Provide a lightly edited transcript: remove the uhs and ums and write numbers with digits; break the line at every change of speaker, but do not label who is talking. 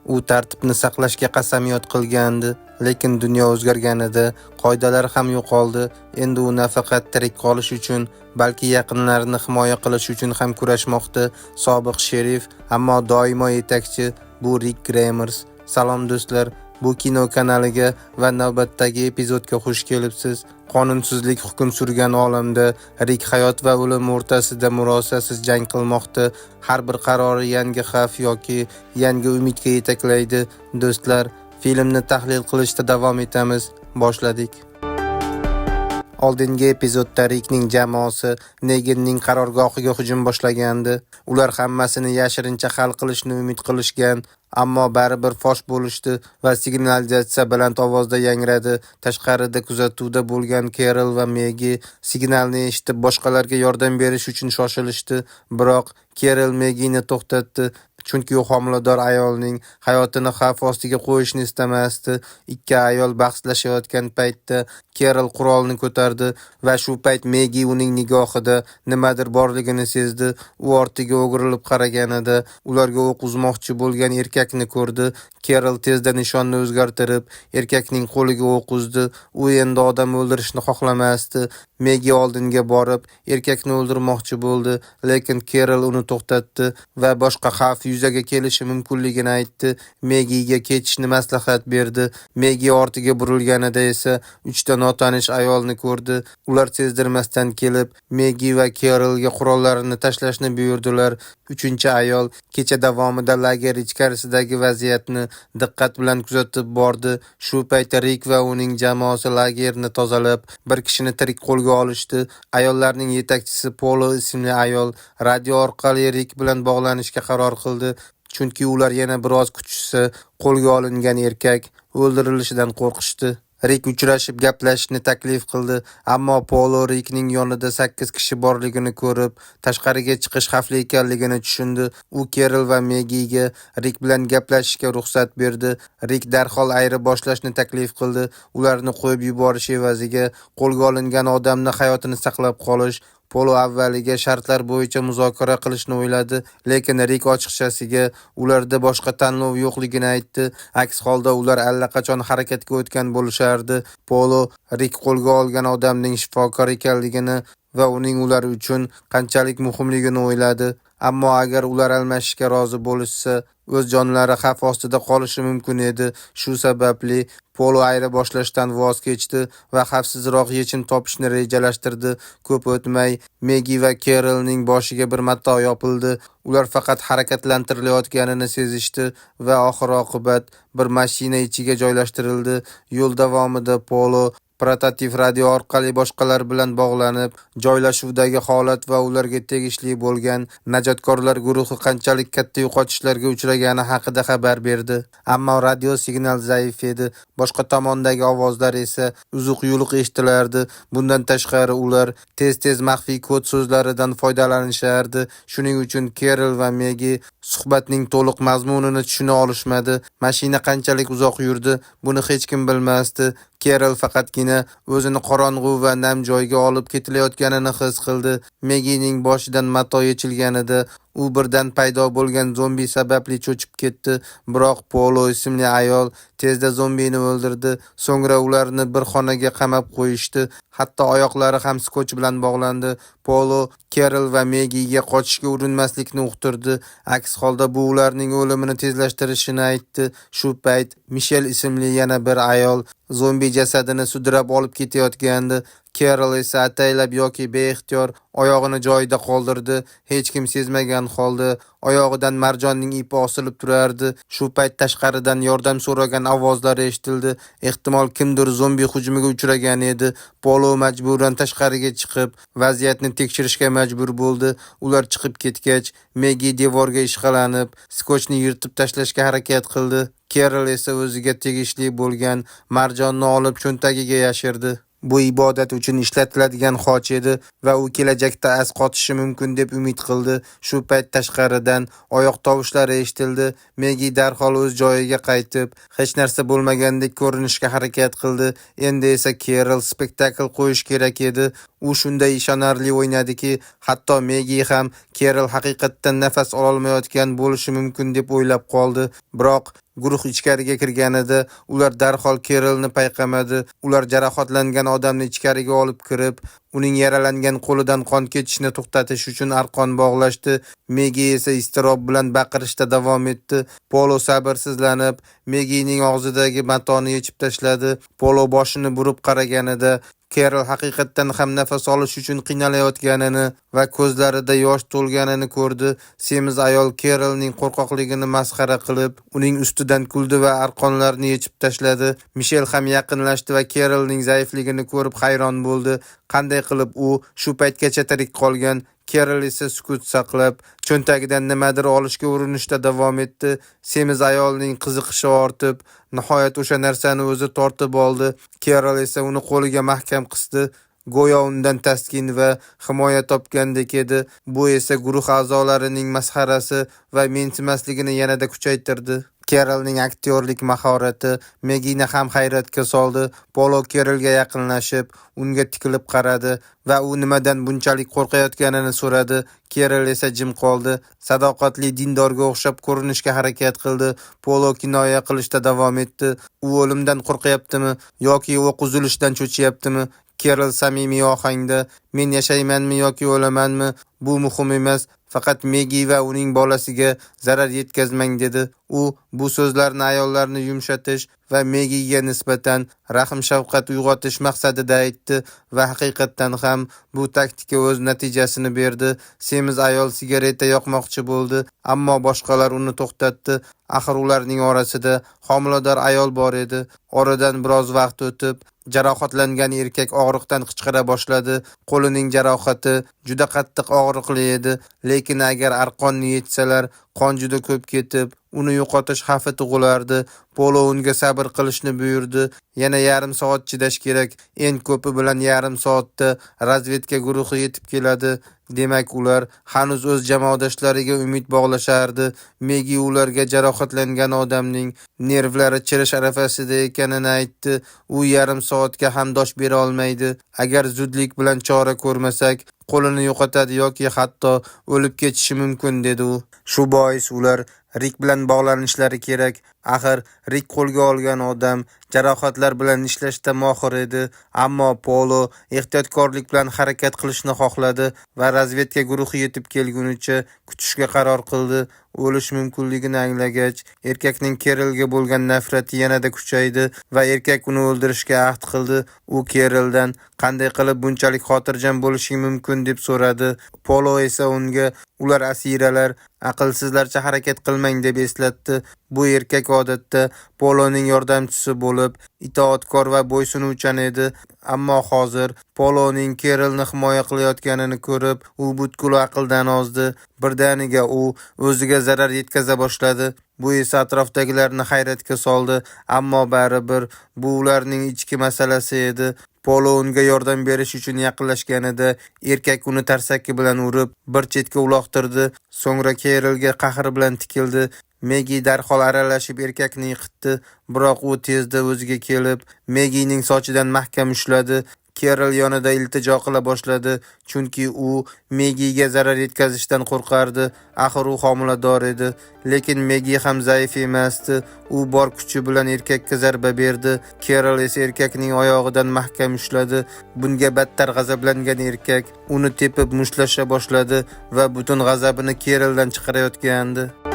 U tartibni saqlashga qasamyod qilgandi, lekin dunyo o'zgargan edi, qoidalar ham yo'qoldi. Endi u nafaqat tirik qolish uchun, balki yaqinlarini himoya qilish uchun ham kurashmoqda. Sobiq sherif, ammo doimo yetakchi, bu Rick Grimes. Salom do'stlar, bu kino kanaliga va navbatdagi epizodga xush kelibsiz. Qonunsizlik hukm surgan olamda Rick hayot va o'lim o'rtasida murosasiz jang qilmoqda. Har bir qarori yangi xavf yoki yangi umidga yetaklaydi. Do'stlar, filmni tahlil qilishda davom etamiz. Boshladik. Oldingi epizodda Rickning jamoasi Neganning qarorgohiga hujum boshlagandi. Ular hammasini yashirincha hal qilishni umid qilishgan, ammo baribir fosh bo'lishdi va signalizatsiya baland ovozda yangradi. Tashqarida kuzatuvda bo'lgan Carol va Maggie signalni eshitib boshqalarga yordam berish uchun shoshilishdi. Biroq Carol Maggie'ni to'xtatdi, chunki u homilador ayolning hayotini xavf ostiga qo'yishni istamasdi. Ikki ayol bahslashayotgan paytda Carol qurolni ko'tardi va shu payt Maggie uning nigohida nimadir borligini sezdi. U ortiga o'girilib qaraganida ularga o'q uzmoqchi bo'lgan erkakni ko'rdi. Carol tezda nishonni o'zgartirib, erkakning qo'liga o'q uzdi. U endi odam o'ldirishni xohlamasdi. Maggie oldinga borib, erkakni o'ldirmoqchi bo'ldi, lekin Carol uni to'xtatdi va boshqa xavf yuzaga kelishi mumkinligini aytdi. Maggie'ga ketishni maslahat berdi. Maggie ortiga burilganida esa 3 ta notanish ayolni ko'rdi. Ular sezdirmasdan kelib, Maggie va Carolga qurollarini tashlashni buyurdilar. 3-ayol kecha davomida lager ichkarisidagi vaziyatni diqqat bilan kuzatib bordi. Shu paytda Rick va uning jamoasi lagerni tozalab, bir kishini tirik qo'lga olishdi. Ayollarning yetakchisi Polo ismli ayol radio orqali Rick bilan bog'lanishga qaror qildi, chunki ular yana biroz kutishsa, qo'lga olingan erkak o'ldirilishidan qo'rqishdi. Rick uchrashib gaplashishni taklif qildi, ammo Polo Rickning yonida 8 kishi borligini ko'rib, tashqariga chiqish xavfli ekanligini tushundi. U Carol va Maggie'ga Rick bilan gaplashishga ruxsat berdi. Rick darhol ayri boshlashni taklif qildi. Ularni qo'yib yuborish evaziga qo'lga olingan odamni hayotini saqlab qolish. Polo avvaliga shartlar bo'yicha muzokara qilishni o'yladi, lekin Rick ochiqchasiga ularda boshqa tanlov yo'qligini aytdi. Aks holda ular allaqachon harakatga o'tgan bo'lishardi. Polo Rick qo'lga olgan odamning shifokor ekanligini va uning ular uchun qanchalik muhimligini o'yladi. Ammo agar ular almashishga rozi bo'lishsa, o'z jonlari xavf ostida qolishi mumkin edi. Shu sababli Polo ayri boshlashdan voz kechdi va xavfsizroq yechim topishni rejalashtirdi. Ko'p o'tmay Maggie va Carolning boshiga bir mato yopildi. Ular faqat harakatlantirilayotganini sezishdi va oxir-oqibat bir mashina ichiga joylashtirildi. Yo'l davomida Polo prototip radio orqali boshqalar bilan bog'lanib, joylashuvdagi holat va ularga tegishli bo'lgan najotkorlar guruhi qanchalik katta yo'qotishlarga uchragani haqida xabar berdi. Ammo radio signal zaif edi. Boshqa tomondagi ovozlar esa uzuq-yuluq eshitilardi. Bundan tashqari ular tez-tez maxfiy kod so'zlaridan foydalanishardi. Shuning uchun Carol va Maggie suhbatning to'liq mazmunini tushuna olishmadi. Mashina qanchalik uzoq yurdi, buni hech kim bilmasdi. Carol faqatgina o'zini qorong'u va nam joyga olib ketilayotganini his qildi. Maggie'ning boshidan mato yechilganida u birdan paydo bo'lgan zombi sababli cho'chib ketdi. Biroq Polo ismli ayol tezda zombini o'ldirdi. So'ngra ularni bir xonaga qamab qo'yishdi. Hatto oyoqlari ham skotch bilan bog'landi. Polo Carol va Maggie'ga qochishga urinmaslikni uqtirdi. Aks holda bu ularning o'limini tezlashtirishini aytdi. Shu payt Michelle ismli yana bir ayol zombi jasadini sudrab olib ketayotgandi. Carol esa ataylab yoki beixtiyor oyog'ini joyida qoldirdi. Hech kim sezmagan holda oyog'idan marjonning ipi osilib turardi. Shu payt tashqaridan yordam so'ragan ovozlar eshitildi. Ehtimol kimdir zombi hujumiga uchragan edi. Polo majburan tashqariga chiqib, vaziyatni tekshirishga majbur bo'ldi. Ular chiqib ketgach, Maggie devorga ishqalanib, skochni yirtib tashlashga harakat qildi. Carol esa o'ziga tegishli bo'lgan marjonni olib cho'ntagiga yashirdi. Bu ibodat uchun ishlatiladigan xoch edi va u kelajakda asqotishi mumkin deb umid qildi. Shu payt tashqaridan oyoq tovushlari eshitildi. Maggie darhol o'z joyiga qaytib, hech narsa bo'lmagandek ko'rinishga harakat qildi. Endi esa Carol spektakl qo'yish kerak edi. U shunday ishonarli o'ynadiki, hatto Maggie ham Kerol haqiqatdan nafas ololmayotgan bo'lishi mumkin deb o'ylab qoldi. Biroq guruh ichkariga kirganida ular darhol Kerolni payqamadi. Ular jarohatlangan odamni ichkariga olib kirib, uning yaralangan qo'lidan qon ketishini to'xtatish uchun arqon bog'lashdi. Megi esa iztirob bilan baqirishda davom etdi. Polo sabrsizlanib, Megining og'zidagi matoni yechib tashladi. Polo boshini burib qaraganida Kerol haqiqatdan ham nafas olish uchun qiynalayotganini va ko'zlarida yosh to'lganini ko'rdi. Semiz ayol Kerolning qo'rqoqligini masxara qilib, uning ustidan kuldi va arqonlarni yechib tashladi. Mishel ham yaqinlashdi va Kerolning zaifligini ko'rib hayron bo'ldi. Qanday qilib u shu paytgacha tirik qolgan? Kerol esa sukut saqlab, cho'ntagidan nimadir olishga urinishda davom etdi. Semiz ayolning qiziqishi ortib, nihoyat o'sha narsani o'zi tortib oldi. Kerol esa uni qo'liga mahkam qisdi. Go'yo undan taskin va himoya topgandek edi. Bu esa guruh a'zolarining masxarasi va mensimasligini yanada kuchaytirdi. Kerolning aktyorlik mahorati Megini ham hayratga soldi. Polo Kerolga yaqinlashib, unga tikilib qaradi va u nimadan bunchalik qo'rqayotganini so'radi. Kerol esa jim qoldi. Sadoqatli dindorga o'xshab ko'rinishga harakat qildi. Polo kinoya qilishda davom etdi. U o'limdan qo'rqyaptimi yoki o'q uzilishidan cho'chiyaptimi? Kerol samimiy ohangda, men yashaymanmi yoki o'lamanmi? Bu muhim emas. Faqat Megi va uning bolasiga zarar yetkazmang dedi. U bu so'zlarni ayollarni yumshatish va Megiga nisbatan rahm-shafqat uyg'otish maqsadida aytdi va haqiqatdan ham bu taktika o'z natijasini berdi. Semiz ayol sigareta yoqmoqchi bo'ldi, ammo boshqalar uni to'xtatdi. Axir ularning orasida homilador ayol bor edi. Oradan biroz vaqt o'tib, jarohatlangan erkak og'riqdan qichqira boshladi. Qo'lining jarohati juda qattiq og'riqli edi, lekin agar arqonni yechsalar, qon juda ko'p ketib, uni yo'qotish xavfi tug'ilardi. Polo unga sabr qilishni buyurdi. Yana yarim soat chidash kerak. Eng ko'pi bilan yarim soatda razvedka guruhi yetib keladi. Demak, ular hanuz o'z jamoadoshlariga umid bog'lashardi. Megi ularga jarohatlangan odamning nervlari chirish arafasida ekanini aytdi. U yarim soatga ham dosh bera olmaydi. Agar zudlik bilan chora ko'rmasak, qo'lini yo'qotadi yoki hatto o'lib ketishi mumkin dedi u. Shu bois ular Rik bilan bog'lanishlari kerak. Axir Rik qo'lga olgan odam jarohatlar bilan ishlashda mohir edi, ammo Polo ehtiyotkorlik bilan harakat qilishni xohladi va razvedka guruhi yetib kelgunicha kutishga qaror qildi. O'lish mumkinligini anglagach, erkakning Kerolga bo'lgan nafrati yanada kuchaydi va erkak uni o'ldirishga ahd qildi. U Keroldan qanday qilib bunchalik xotirjam bo'lishing mumkin deb so'radi. Polo esa unga ular asiralar, aqlsizlarcha harakat qilmang deb eslatdi. Bu erkak odatda Poloning yordamchisi bo'lib, itoatkor va bo'ysunuvchan edi, ammo hozir Poloning Kerolni himoya qilayotganini ko'rib, u butkul aqldan ozdi. Birdaniga u o'ziga zarar yetkaza boshladi. Bu esa atrofdagilarni hayratga soldi, ammo baribir bu ularning ichki masalasi edi. Polo unga yordam berish uchun yaqinlashganida erkak uni tarsaki bilan urib, bir chetga uloqtirdi. So'ngra Kerolga qahr bilan tikildi. Megi darhol aralashib erkakni yiqitdi, biroq u tezda o'ziga kelib, Megining sochidan mahkam ushladi. Kerol yonida iltijo qila boshladi, chunki u Megiga zarar yetkazishdan qo'rqardi. Axir u homilador edi, lekin Megi ham zaif emasdi. U bor kuchi bilan erkakka zarba berdi. Kerol esa erkakning oyog'idan mahkam ushladi. Bunga battar g'azablangan erkak uni tepib mushlasha boshladi va butun g'azabini Keroldan chiqarayotgandi.